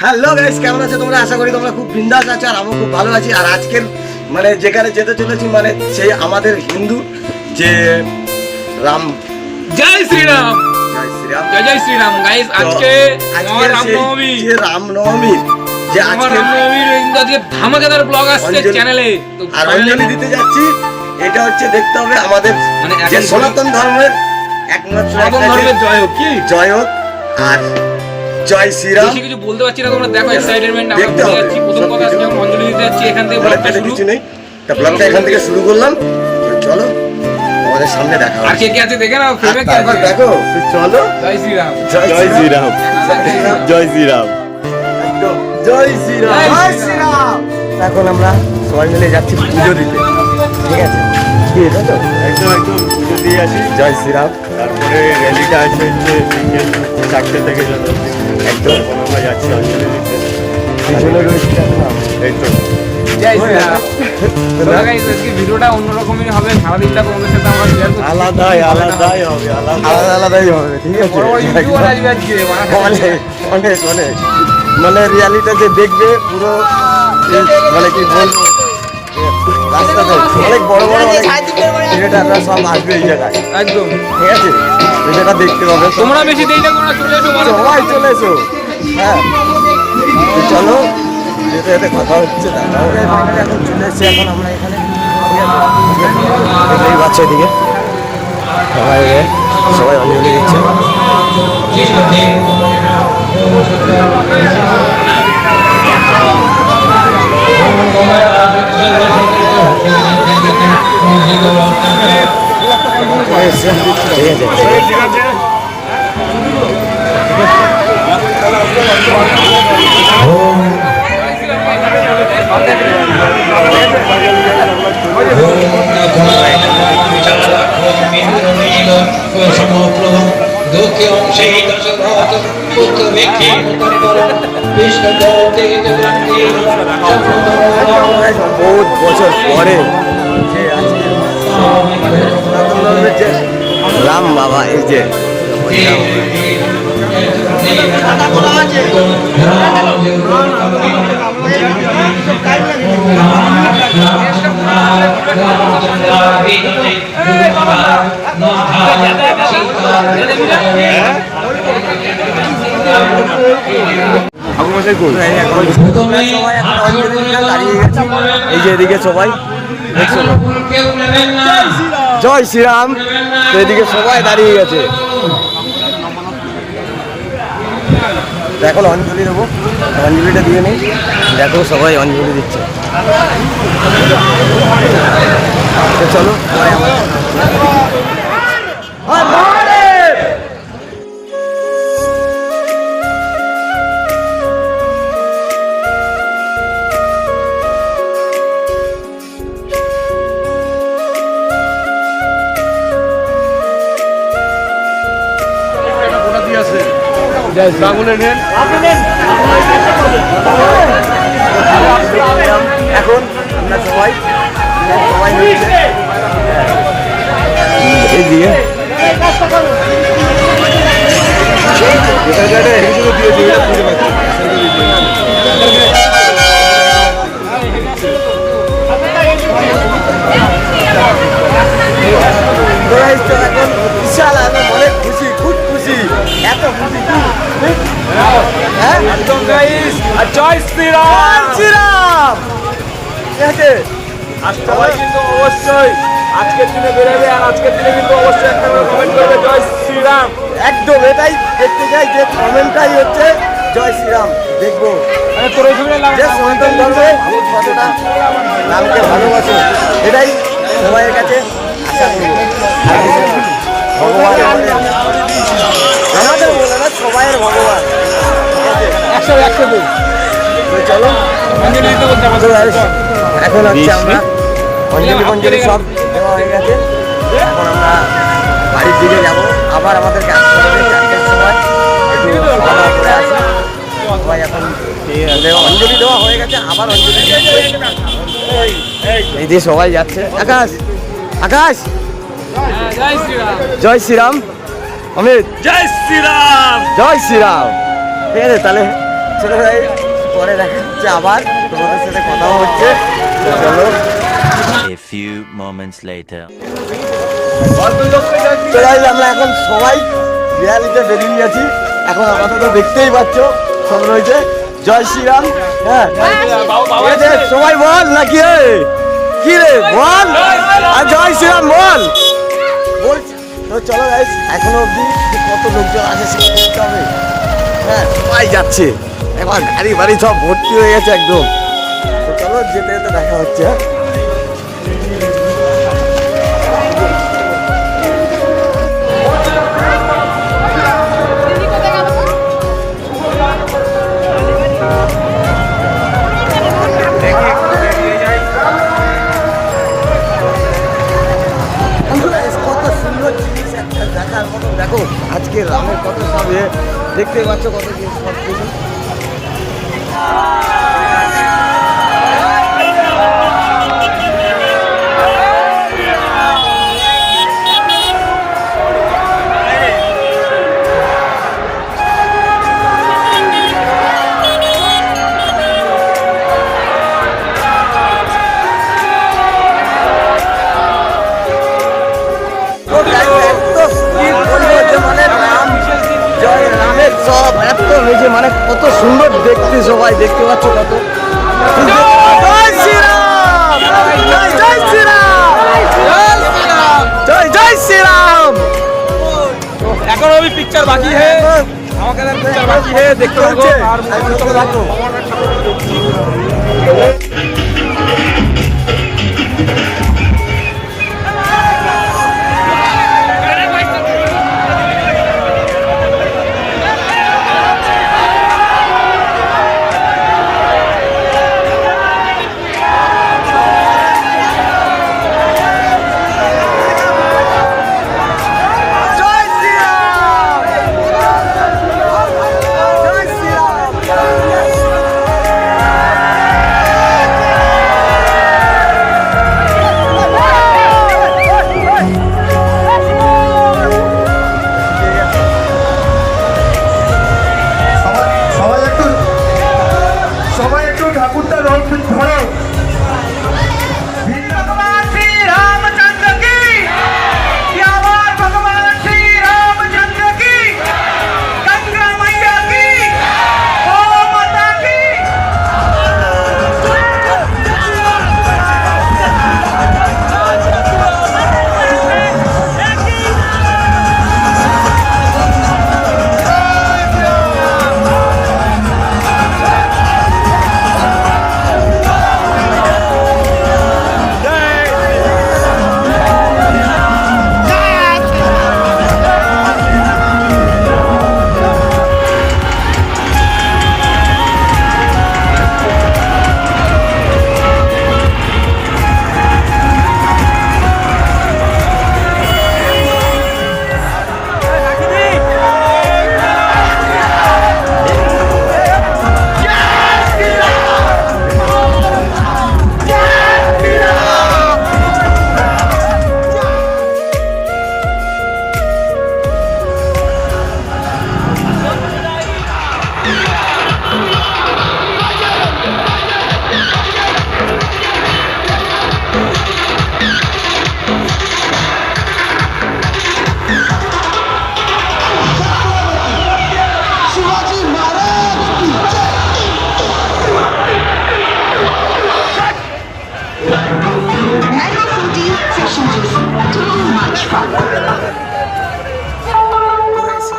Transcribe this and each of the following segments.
Hello guys, কেমন আছো তোমরা? আশা করি তোমরা খুব বিন্দাস আছো আর আমিও খুব ভালো আছি। আর আজকের মানে যেখানে যেতে চলেছি মানে সেই আমাদের হিন্দু যে রাম, জয় শ্রীরাম, জয় শ্রীরাম, জয় জয় শ্রীরাম গাইস। আজকে রামনবমী, যে রামনবমীর যে আজকে রামনবমীর আজকে ধামাকাদার ব্লগ আসছে চ্যানেলে। আর অঞ্জলি দিতে যাচ্ছি। এটা হচ্ছে দেখতে হবে আমাদের মানে যে সনাতন ধর্মের একমাত্র জয় হোক, কি জয় হোক আর জয় শ্রীরাম। বেশি কিছু বলতে পারছি না, তোমরা দেখো এক্সাইটমেন্ট। আমরা বলে যাচ্ছি প্রথম কথা আজকে যখন অঞ্জলি দিতে যাচ্ছি এখান থেকে ব্লগটা শুরু। কিছু নেই, তা ব্লগটা এখান থেকে শুরু করলাম। চলো আমাদের সামনে দেখা আর কে কে আছে দেখে নাও, ফেমে কে আছে দেখো। চলো জয় শ্রীরাম, জয় শ্রীরাম, জয় শ্রীরাম, একদম জয় শ্রীরাম, জয় শ্রীরাম। এখন আমরা সবাই মিলে যাচ্ছি পুজো দিতে, ঠিক আছে? কি এটা তো একদম একদম পুজো দিয়ে আসি। জয় শ্রীরাম। তারপরে র্যালিটা আছে যে বিকেল 4টে থেকে যত একদম আমরা যাচ্ছি অঞ্জলি দিতে। পিছনে রয়েছে এই তো জয় শ্রীরাম। তো গাইস আজকে ভিডিওটা অন্যরকমই হবে, সারাদিনটা তোমাদের সাথে আমরা শেয়ার করব। আলাদাই আলাদাই হবে, আলাদাই হবে, ঠিক আছে? বড় বড় ইউটিউবার আসবে আজকে, অনেক অনেক অনেক মানে রিয়ালিটা যে দেখবে পুরো মানে কি বলবো, রাস্তাতে অনেক বড় বড় অনেক ক্রিয়েটাররা সব আসবে এই জায়গায়, একদম ঠিক আছে? যেটা দেখতে পাবে তোমরা বেশি দেরি না করো, চলে এসো বলো। সবাই চলে এসো। হ্যাঁ তো চলো, যেতে যেতে কথা হচ্ছে। এখন চলে এসছি, এখন আমরা এখানে এই বাচ্চা এদিকে সবাই অঞ্জলি দিচ্ছে। ঠিক আছে, বহুত বছর পরে যে আজকে সনাতন ধর্মের যে রাম বাবা, এই যে এই যে এদিকে সবাই দেখছো, জয় শ্রীরাম। তো এদিকে সবাই দাঁড়িয়ে গেছে। এখন অঞ্জলি দেবো, অঞ্জলিটা দিয়ে নেই। দেখো সবাই অঞ্জলি দিচ্ছে। চলো এখন আমরা সবাই মিলছে এই দিয়ে এখন বিশাল অনেক খুশি, খুব খুশি, এত খুশি। একদম গাইস, জয় শ্রীরাম, শ্রীরাম। ঠিক আছে, আর সবাই কিন্তু অবশ্যই আজকের দিনে বেরোবে, আর আজকের দিনে কিন্তু অবশ্যই একটা করে কমেন্ট করবে জয় শ্রীরাম। একদম এটাই দেখতে চাই, যে কমেন্টটাই হচ্ছে জয় শ্রীরাম। দেখবো তোর এই ছবিটা যে সনাতন ধর্মে কতটা রামকে ভালোবাসে, এটাই সবাইয়ের কাছে আশা করবো। ভগবান আমাদের বলে না, সবাইয়ের ভগবান। একশো চলো অঞ্জলি দিতে বলতে হবে। এখন হচ্ছে আমরা অঞ্জলি সব দেওয়া হয়ে গেছে। এখন আমরা বাড়ির দিকে যাবো। আবার আমাদেরকে আসতে হবে 4টের সময়, একটু খাওয়া দাওয়া করে আসি। সবাই এখন অঞ্জলি দেওয়া হয়ে গেছে, আবার অঞ্জলি এই যে সবাই যাচ্ছে। আকাশ, আকাশ, জয় শ্রীরাম। অমিত, জয় শ্রীরাম। জয় শ্রীরাম। ঠিক আছে, তাহলে ছোট ভাই পরে দেখা হচ্ছে, আবার তোমাদের সাথে কথাও হচ্ছে। তো চলো, A few moments later. তো guys, আমরা এখন সবাই রিয়ালিতে বেরিয়ে গেছি। এখন আপাতত দেখতেই পাচ্ছ সব রয়েছে। জয় শ্রীরাম। হ্যাঁ, ঠিক আছে, সবাই বল নাকি কি রে বল, আর জয় শ্রীরাম বল বলছি। তো চলো গাইস, এখনো অবধি কত লোকজন আছে সেটা দেখতে হবে। হ্যাঁ, সবাই যাচ্ছে, এবার গাড়ি বাড়ি সব ভর্তি হয়ে গেছে একদম। তো চলো, যেতে যেতে দেখা হচ্ছে। কত সুন্দর জিনিস একটা দেখার মতো। দেখো আজকে রামের কত সব দেখতে পাচ্ছ, কত জিনিস সব কিছু। মানে কত সুন্দর দেখতে, সবাই দেখতে পাচ্ছ কত। জয় শ্রীরাম, জয় শ্রীরাম, জয় জয় শ্রীরাম। এখন अभी पिक्चर बाकी है, আমাকে পিকচার বাকি है, দেখতে থাকো আর চলো থাকো।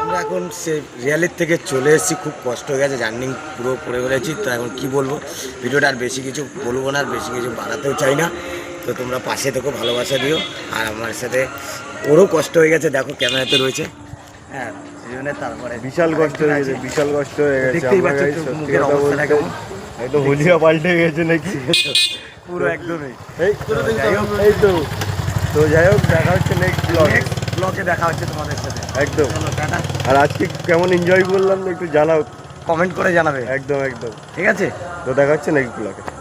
আমরা এখন সে রিয়ালির থেকে চলে এসেছি, খুব কষ্ট হয়ে গেছে, জার্নি পুরো করে ফেলেছি। তো এখন কি বলবো, ভিডিওটা আর বেশি কিছু বলবো না, আর বেশি কিছু বাড়াতেও চাই না। তো তোমরা পাশে থেকো, ভালোবাসা দিও। আর আমার সাথে ওরও কষ্ট হয়ে গেছে, দেখো ক্যামেরাতে রয়েছে। হ্যাঁ, সেই জন্য তারপরে বিশাল কষ্ট হয়ে গেছে, বিশাল কষ্ট হয়ে গেছে। দেখতেই পাচ্ছ মুখের অবস্থাটা কেমন, একদম হুলিয়া পাল্টে গেছে নাকি পুরো একদমই। এই তো তো যাই হোক, দেখা হচ্ছে নেক্সট ব্লগে দেখা হচ্ছে তোমাদের সাথে একদম। চলো, টাটা। আর আজকে কেমন এনজয় করলাম একটু জানাও কমেন্ট করে জানাবে, একদম একদম। ঠিক আছে? তো দেখা হচ্ছে নেক্সট ব্লগে।